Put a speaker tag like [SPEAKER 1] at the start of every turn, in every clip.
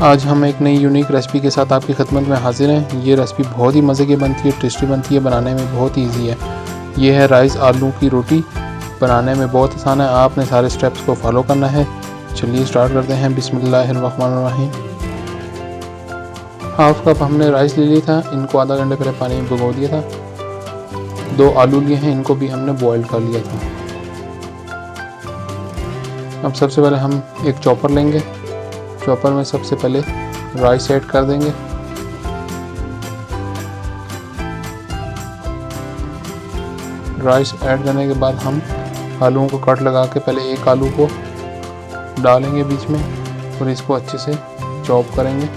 [SPEAKER 1] आज हम एक नई यूनिक रेसिपी के साथ आपकी खिदमत में हाजिर हैं। ये रेसिपी बहुत ही मज़े की बनती है, टेस्टी बनती है, बनाने में बहुत ईजी है। ये है राइस आलू की रोटी। बनाने में बहुत आसान है, आपने सारे स्टेप्स को फॉलो करना है। चलिए स्टार्ट करते हैं। बिस्मिल्लाहिर्रहमानिर्रहीम। हाफ कप हमने राइस ले लिया था, इनको आधा घंटे पहले पानी में भिगो दिया था। 2 आलू लिए हैं, इनको भी हमने बॉईल कर लिया था। अब सबसे पहले हम एक चॉपर लेंगे। चॉपर में सबसे पहले राइस ऐड कर देंगे। राइस ऐड करने के बाद हम आलूओं को कट लगा के पहले एक आलू को डालेंगे बीच में और इसको अच्छे से चॉप करेंगे।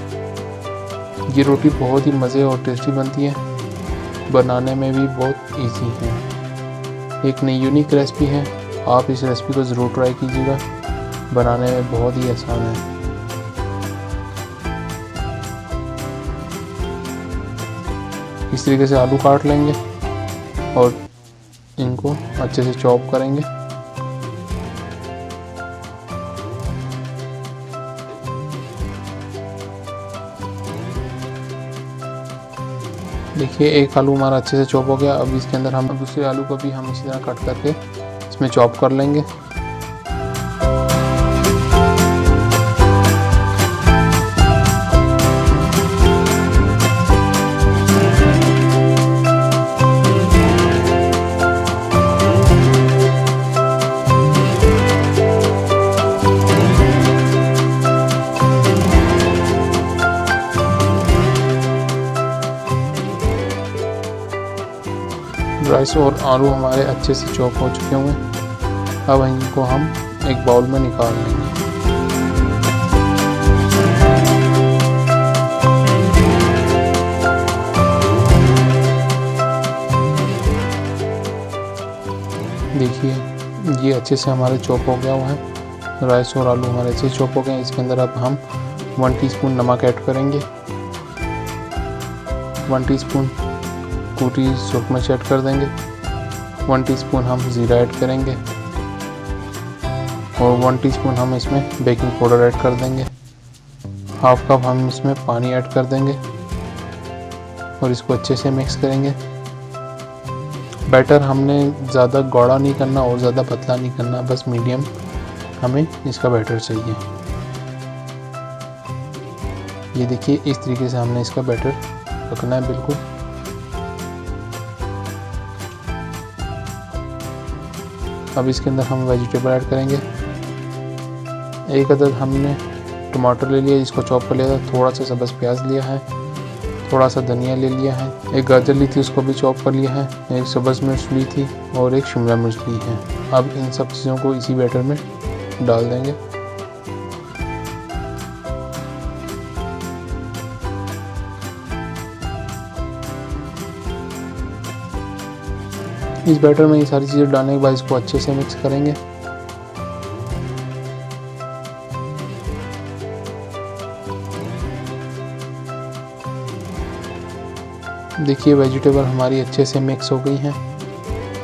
[SPEAKER 1] ये रोटी बहुत ही मज़े और टेस्टी बनती है, बनाने में भी बहुत इजी है। एक नई यूनिक रेसिपी है, आप इस रेसिपी को ज़रूर ट्राई कीजिएगा, बनाने में बहुत ही आसान है। इस तरीके से आलू काट लेंगे और इनको अच्छे से चॉप करेंगे। देखिए एक आलू हमारा अच्छे से चॉप हो गया। अब इसके अंदर हम दूसरे आलू को भी हम इसी तरह कट करके इसमें चॉप कर लेंगे। राइस और आलू हमारे अच्छे से चॉप हो चुके होंगे। अब इनको हम एक बाउल में निकाल लेंगे। देखिए ये अच्छे से हमारे चॉप हो गया हुआ है। राइस और आलू हमारे अच्छे से चॉप हो गए हैं। इसके अंदर अब हम 1 टीस्पून नमक ऐड करेंगे। 1 टीस्पून कूटी सूरख मिर्च ऐड कर देंगे। 1 टीस्पून हम ज़ीरा ऐड करेंगे और 1 टीस्पून हम इसमें बेकिंग पाउडर ऐड कर देंगे। हाफ कप हम इसमें पानी ऐड कर देंगे और इसको अच्छे से मिक्स करेंगे। बैटर हमने ज़्यादा गाढ़ा नहीं करना और ज़्यादा पतला नहीं करना, बस मीडियम हमें इसका बैटर चाहिए। ये देखिए इस तरीके से हमने इसका बैटर रखना है बिल्कुल। अब इसके अंदर हम वेजिटेबल ऐड करेंगे। एक अदद हमने टमाटर ले लिया, इसको चॉप कर लिया था। थोड़ा सा सब्ज़ प्याज लिया है, थोड़ा सा धनिया ले लिया है। एक गाजर ली थी, उसको भी चॉप कर लिया है। एक सब्ज़ मिर्च ली थी और एक शिमला मिर्च ली है। अब इन सब चीज़ों को इसी बैटर में डाल देंगे। इस बैटर में ये सारी चीज़ें डालने के बाद इसको अच्छे से मिक्स करेंगे। देखिए वेजिटेबल हमारी अच्छे से मिक्स हो गई हैं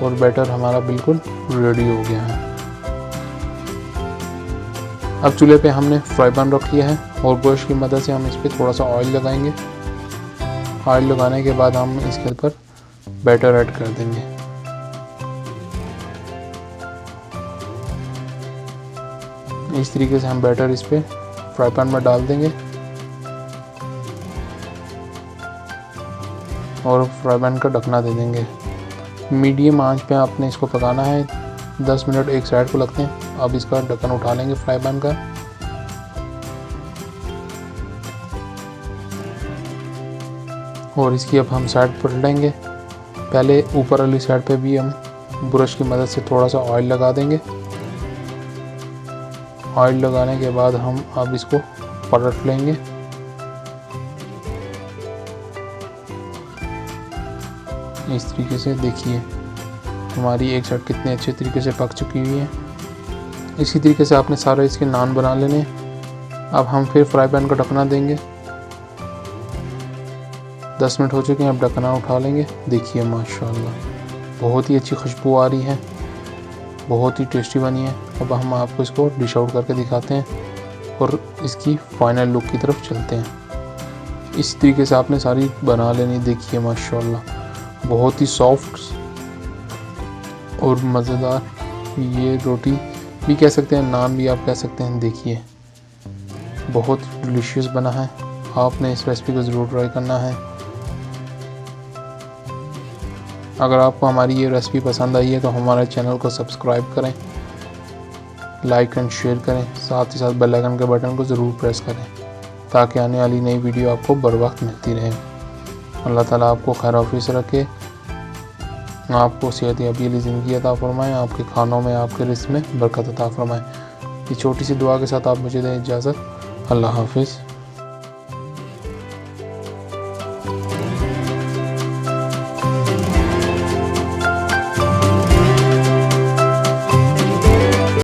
[SPEAKER 1] और बैटर हमारा बिल्कुल रेडी हो गया है। अब चूल्हे पे हमने फ्राई पैन रख लिया है और ब्रश की मदद से हम इस पर थोड़ा सा ऑयल लगाएंगे। ऑयल लगाने के बाद हम इसके ऊपर बैटर ऐड कर देंगे। इस तरीके से हम बैटर इस पे फ्राई पैन में डाल देंगे और फ्राई पैन का ढकना दे देंगे। मीडियम आंच पे आपने इसको पकाना है। 10 मिनट एक साइड को लगते हैं। अब इसका ढक्कन उठा लेंगे फ्राई पैन का और इसकी अब हम साइड पलट लेंगे। पहले ऊपर वाली साइड पे भी हम ब्रश की मदद से थोड़ा सा ऑयल लगा देंगे। ऑयल लगाने के बाद हम अब इसको पलट लेंगे। इस तरीके से देखिए हमारी एक साइड कितने अच्छे तरीके से पक चुकी हुई है। इसी तरीके से आपने सारे इसके नान बना लेने। अब हम फिर फ्राई पैन का ढकना देंगे। 10 मिनट हो चुके हैं। अब ढकना उठा लेंगे। देखिए माशाल्लाह बहुत ही अच्छी खुशबू आ रही है, बहुत ही टेस्टी बनी है। अब हम आपको इसको डिश आउट करके दिखाते हैं और इसकी फाइनल लुक की तरफ चलते हैं। इस तरीके से आपने सारी बना लेनी। देखिए माशाल्लाह बहुत ही सॉफ्ट और मज़ेदार ये रोटी भी कह सकते हैं, नान भी आप कह सकते हैं। देखिए बहुत डिलीशियस बना है। आपने इस रेसिपी को ज़रूर ट्राई करना है। अगर आपको हमारी ये रेसिपी पसंद आई है तो हमारे चैनल को सब्सक्राइब करें, लाइक एंड शेयर करें, साथ ही साथ बेल आइकन के बटन को ज़रूर प्रेस करें ताकि आने वाली नई वीडियो आपको बर वक्त मिलती रहे। अल्लाह ताला आपको खैर ऑफिस रखे, आपको सेहत याबी वाली ज़िंदगी अता फरमाएँ, आपके खानों में, आपके रिज़्क़ में बरकत अता फरमाएँ। ये छोटी सी दुआ के साथ आप मुझे दें इजाज़त। अल्लाह हाफिज़।